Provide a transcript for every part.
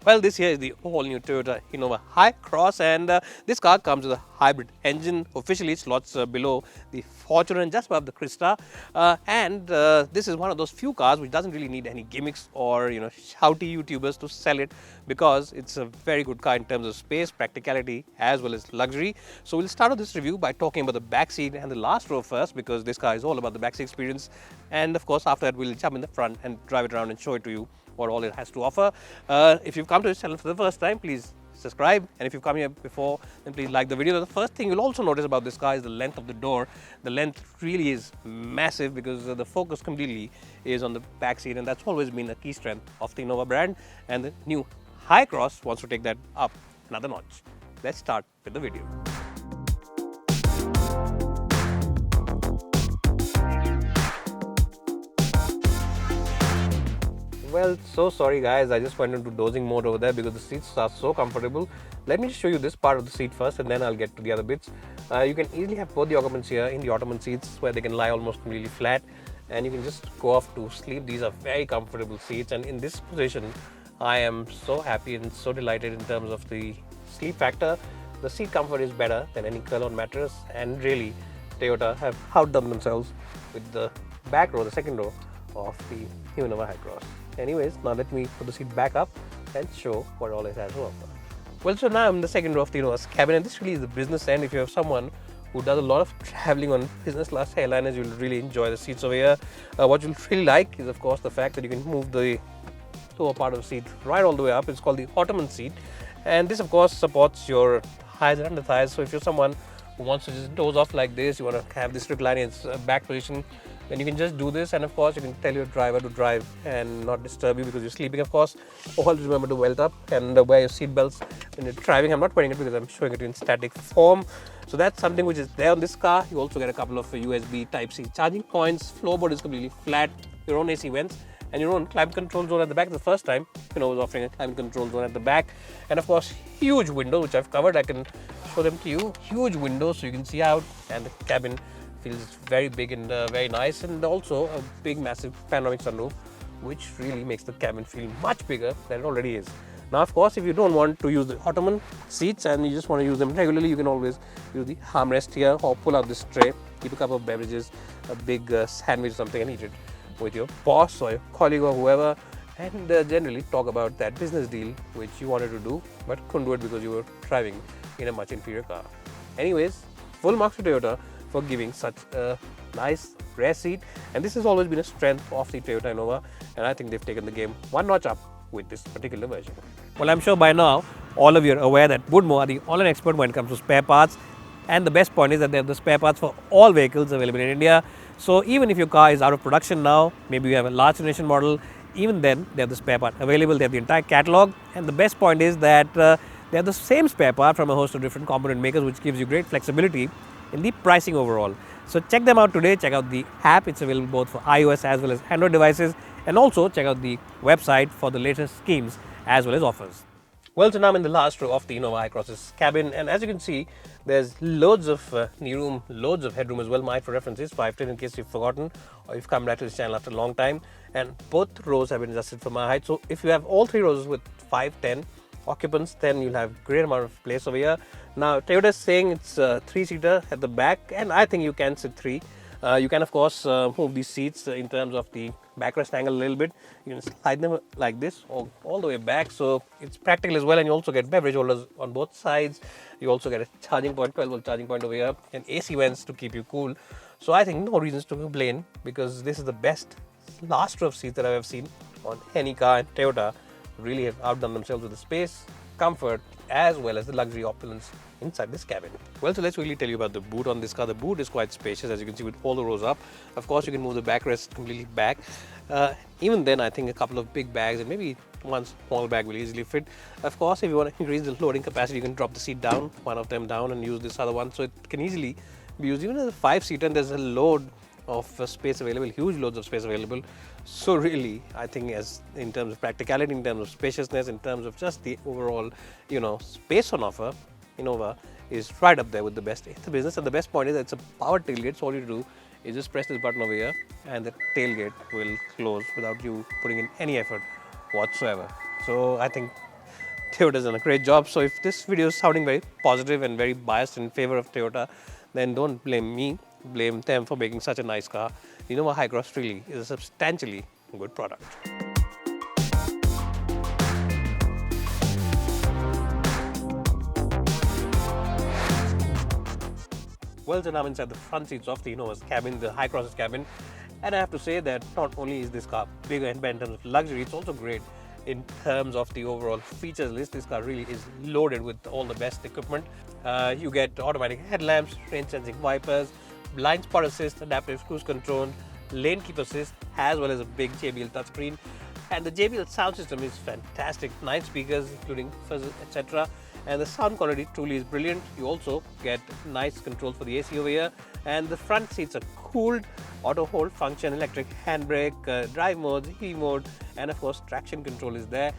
Well, this here is the all-new Toyota Innova Hycross, and this car comes with a hybrid engine. Officially, it slots below the Fortuner and just above the Crista. This is one of those few cars which doesn't really need any gimmicks or shouty YouTubers to sell it, because it's a very good car in terms of space, practicality, as well as luxury. So we'll start off this review by talking about the back seat and the last row first, because this car is all about the back seat experience. And of course, after that, we'll jump in the front and drive it around and show it to you what all it has to offer. If you've come to this channel for the first time, please subscribe, and if you've come here before, then please like the video. The first thing you'll also notice about this car is the length of the door. The length really is massive, because the focus completely is on the back seat, and that's always been a key strength of the Innova brand, and the new Hycross wants to take that up another notch. Let's start with the video. Well, so sorry guys, I just went into dozing mode over there because the seats are so comfortable. Let me just show you this part of the seat first, and then I'll get to the other bits. You can easily have both the occupants here in the Ottoman seats, where they can lie almost completely flat, and you can just go off to sleep. These are very comfortable seats, and in this position I am so happy and so delighted in terms of the sleep factor. The seat comfort is better than any Kurlon mattress, and really Toyota have outdone themselves with the back row, the second row of the new Innova Hycross. Anyways, now let me put the seat back up and show what all it has to offer. Well, so now I'm in the second row of the Innova's cabin, and this really is the business end. If you have someone who does a lot of traveling on business class airliners, you'll really enjoy the seats over here. What you'll really like is, of course, the fact that you can move the lower part of the seat right all the way up. It's called the Ottoman seat, and this, of course, supports your highs and under thighs. So if you're someone who wants to just doze off like this, you want to have this recline in its back position, then you can just do this, and of course you can tell your driver to drive and not disturb you because you're sleeping. Of course, always remember to welt up and wear your seat belts when you're driving. I'm not wearing it because I'm showing it in static form. So that's something which is there on this car. You also get a couple of USB Type-C charging points. Floorboard is completely flat, your own AC vents, and your own climate control zone at the back. The first time, was offering a climate control zone at the back, and of course huge window, which I've covered. I can show them to you. Huge windows, so you can see out, and the cabin feels very big and very nice, and also a big massive panoramic sunroof, which really makes the cabin feel much bigger than it already is. Now, of course, if you don't want to use the Ottoman seats and you just want to use them regularly, you can always use the armrest here, or pull out this tray, keep a couple of beverages, a big sandwich or something, and eat it with your boss or your colleague or whoever, and generally talk about that business deal which you wanted to do but couldn't do it because you were driving in a much inferior car. Anyways, full marks to Toyota for giving such a nice rare seat, and this has always been a strength of the Toyota Innova, and I think they've taken the game one notch up with this particular version. Well, I'm sure by now all of you are aware that Woodmore are the online expert when it comes to spare parts, and the best point is that they have the spare parts for all vehicles available in India. So even if your car is out of production now, maybe you have a large generation model, even then they have the spare part available. They have the entire catalog, and the best point is that they have the same spare part from a host of different component makers, which gives you great flexibility in the pricing overall. So check them out today. Check out the app. It's available both for iOS as well as Android devices, and also check out the website for the latest schemes as well as offers. Well, so now I'm in the last row of the Innova Hycross's cabin, and as you can see, there's loads of knee room, loads of headroom as well. My for reference is 5'10", in case you've forgotten or you've come back to this channel after a long time, and both rows have been adjusted for my height. So if you have all three rows with 5'10" occupants, then you'll have great amount of place over here. Now Toyota is saying it's a three-seater at the back, and I think you can sit three. You can of course move these seats in terms of the backrest angle a little bit. You can slide them like this all the way back, so it's practical as well, and you also get beverage holders on both sides. You also get a charging point, 12-volt charging point over here, and AC vents to keep you cool. So I think no reasons to complain, because this is the best last row of seats that I've ever seen on any car, and Toyota really have outdone themselves with the space, comfort, as well as the luxury opulence inside this cabin. Well, so let's really tell you about the boot on this car. The boot is quite spacious, as you can see, with all the rows up. Of course, you can move the backrest completely back. Even then, I think a couple of big bags and maybe one small bag will easily fit. Of course, if you want to increase the loading capacity, you can drop the seat down, one of them down, and use this other one. So it can easily be used even as a 5-seater, and there's a load of space available, huge loads of space available. So really, I think as in terms of practicality, in terms of spaciousness, in terms of just the overall, space on offer, Innova is right up there with the best in the business. And the best point is that it's a power tailgate, so all you do is just press this button over here and the tailgate will close without you putting in any effort whatsoever. So I think Toyota's done a great job. So if this video is sounding very positive and very biased in favor of Toyota, then don't blame me, blame them for making such a nice car. The Innova Hycross really is a substantially good product. Well, then I'm inside the front seats of the Innova's cabin, the Hycross's cabin, and I have to say that not only is this car bigger in terms of luxury, it's also great in terms of the overall features list. This car really is loaded with all the best equipment. You get automatic headlamps, rain sensing wipers, blind spot assist, adaptive cruise control, lane keep assist, as well as a big JBL touchscreen. And the JBL sound system is fantastic, 9 speakers including fuzz, etc. And the sound quality truly is brilliant. You also get nice controls for the AC over here, and the front seats are cooled, auto hold function, electric handbrake, drive modes, EV mode, and of course traction control is there.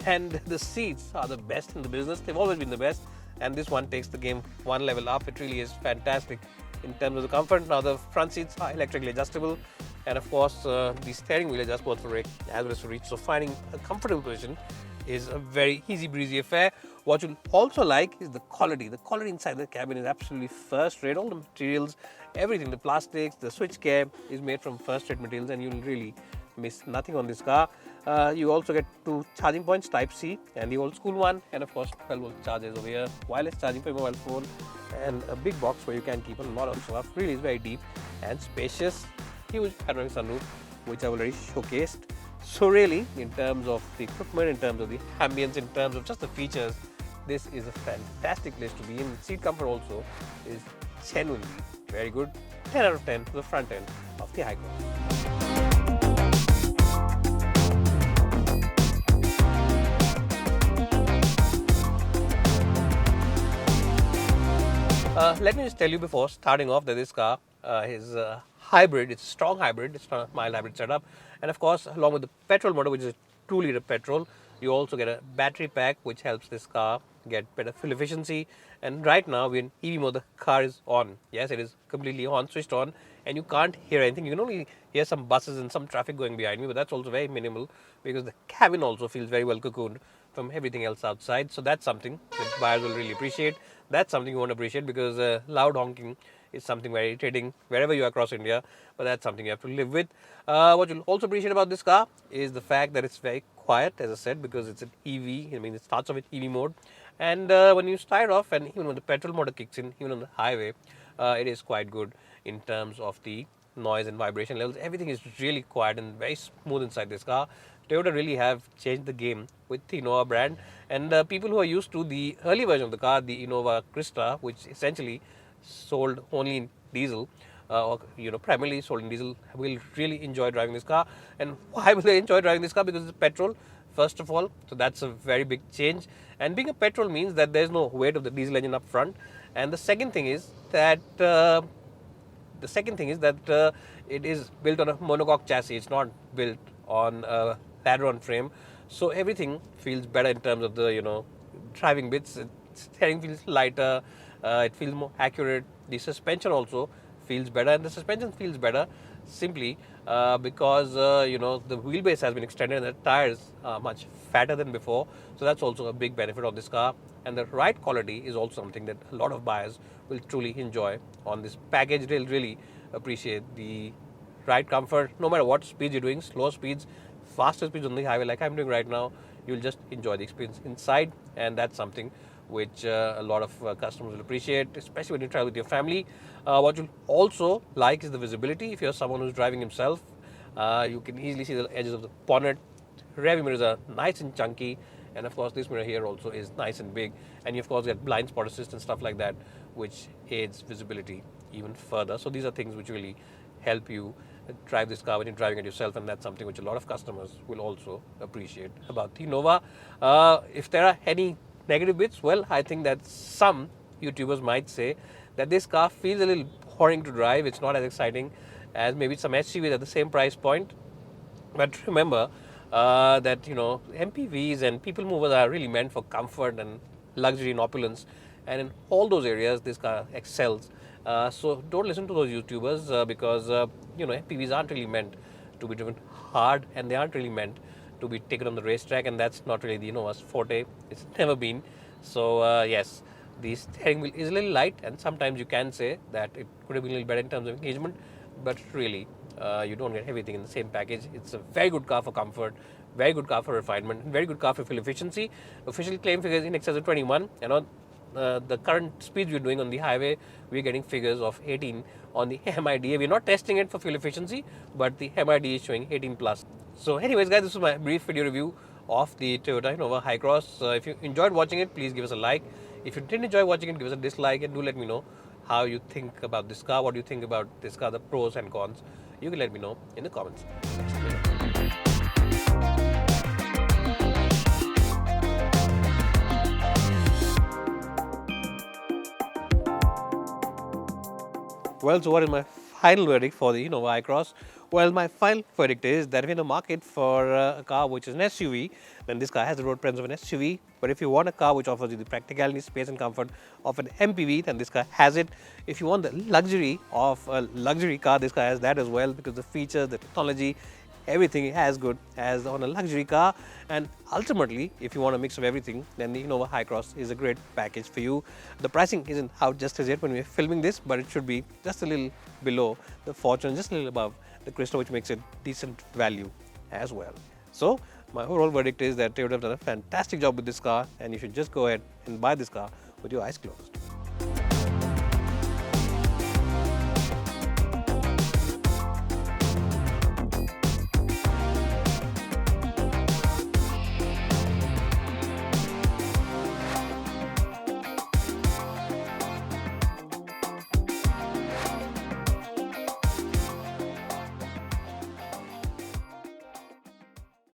And the seats are the best in the business. They've always been the best, and this one takes the game one level up. It really is fantastic in terms of the comfort. Now the front seats are electrically adjustable, and of course the steering wheel adjusts both for rake as well as for reach, so finding a comfortable position is a very easy breezy affair. What you'll also like is the quality. The quality inside the cabin is absolutely first rate. All the materials, everything, the plastics, the switch care is made from first rate materials, and you'll really miss nothing on this car. You also get 2 charging points, Type C and the old school one, and of course 12 volt chargers over here, wireless charging for your mobile phone, and a big box where you can keep a lot of stuff. Really is very deep and spacious. Huge panoramic sunroof, which I've already showcased. So really, in terms of the equipment, in terms of the ambience, in terms of just the features, this is a fantastic place to be in. Seat comfort also is genuinely very good. 10 out of 10 to the front end of the Hycross. Let me just tell you before starting off that this car is a hybrid. It's a strong hybrid. It's not a mild hybrid setup. And of course, along with the petrol motor, which is a 2-liter petrol, you also get a battery pack which helps this car get better fuel efficiency. And right now we're in EV mode. The car is on. Yes, it is completely on, switched on, and you can't hear anything. You can only hear some buses and some traffic going behind me, but that's also very minimal because the cabin also feels very well cocooned from everything else outside. So that's something that buyers will really appreciate. That's something you won't appreciate because loud honking is something very irritating wherever you are across India, but that's something you have to live with. What you'll also appreciate about this car is the fact that it's very quiet, as I said, because it's an EV. I mean, it starts off with EV mode, and when you start off, and even when the petrol motor kicks in, even on the highway, it is quite good in terms of the noise and vibration levels. Everything is really quiet and very smooth inside this car. Toyota really have changed the game with the Innova brand, and people who are used to the early version of the car, the Innova Crista, which essentially sold only in diesel, or primarily sold in diesel, will really enjoy driving this car. And why will they enjoy driving this car? Because it's petrol, first of all, so that's a very big change. And being a petrol means that there's no weight of the diesel engine up front. And the second thing is that it is built on a monocoque chassis. It's not built on a ladder-on frame, so everything feels better in terms of the driving bits. Steering feels lighter, it feels more accurate. The suspension also feels better, and the suspension feels better simply because the wheelbase has been extended and the tires are much fatter than before. So that's also a big benefit of this car. And the ride quality is also something that a lot of buyers will truly enjoy on this package. They'll really appreciate the ride comfort, no matter what speeds you're doing, slow speeds, faster speeds on the highway like I'm doing right now. You'll just enjoy the experience inside, and that's something which a lot of customers will appreciate, especially when you travel with your family. What you'll also like is the visibility. If you're someone who's driving himself, you can easily see the edges of the bonnet. Rear view mirrors are nice and chunky, and of course this mirror here also is nice and big, and you of course get blind spot assist and stuff like that, which aids visibility even further. So these are things which really help you drive this car when you're driving it yourself, and that's something which a lot of customers will also appreciate about the Innova. If there are any negative bits, well, I think that some YouTubers might say that this car feels a little boring to drive. It's not as exciting as maybe some SUVs at the same price point. But remember that MPVs and people movers are really meant for comfort and luxury and opulence, and in all those areas this car excels. So don't listen to those YouTubers because MPVs aren't really meant to be driven hard, and they aren't really meant to be taken on the racetrack, and that's not really the Innova's forte. It's never been. So yes, the steering wheel is a little light, and sometimes you can say that it could have been a little better in terms of engagement, but really you don't get everything in the same package. It's a very good car for comfort, very good car for refinement, very good car for fuel efficiency. Official claim figures in excess of 21, and on the current speeds we're doing on the highway, we're getting figures of 18 on the MIDA. We're not testing it for fuel efficiency, but the MIDA is showing 18 plus. So anyways guys, this was my brief video review of the Toyota Innova Hycross. If you enjoyed watching it, please give us a like. If you didn't enjoy watching it, give us a dislike, and do let me know how you think about this car, what do you think about this car, the pros and cons. You can let me know in the comments. Well, so what is my final verdict for the Innova Hycross? Well, my final verdict is that if you're in the market for a car which is an SUV, then this car has the road presence of an SUV. But if you want a car which offers you the practicality, space and comfort of an MPV, then this car has it. If you want the luxury of a luxury car, this car has that as well, because the features, the technology, everything as good as on a luxury car. And ultimately, if you want a mix of everything, then the Innova Hycross is a great package for you. The pricing isn't out just as yet when we're filming this, but it should be just a little below the Fortune, just a little above the Crystal, which makes it decent value as well. So my overall verdict is that Toyota have done a fantastic job with this car, and you should just go ahead and buy this car with your eyes closed.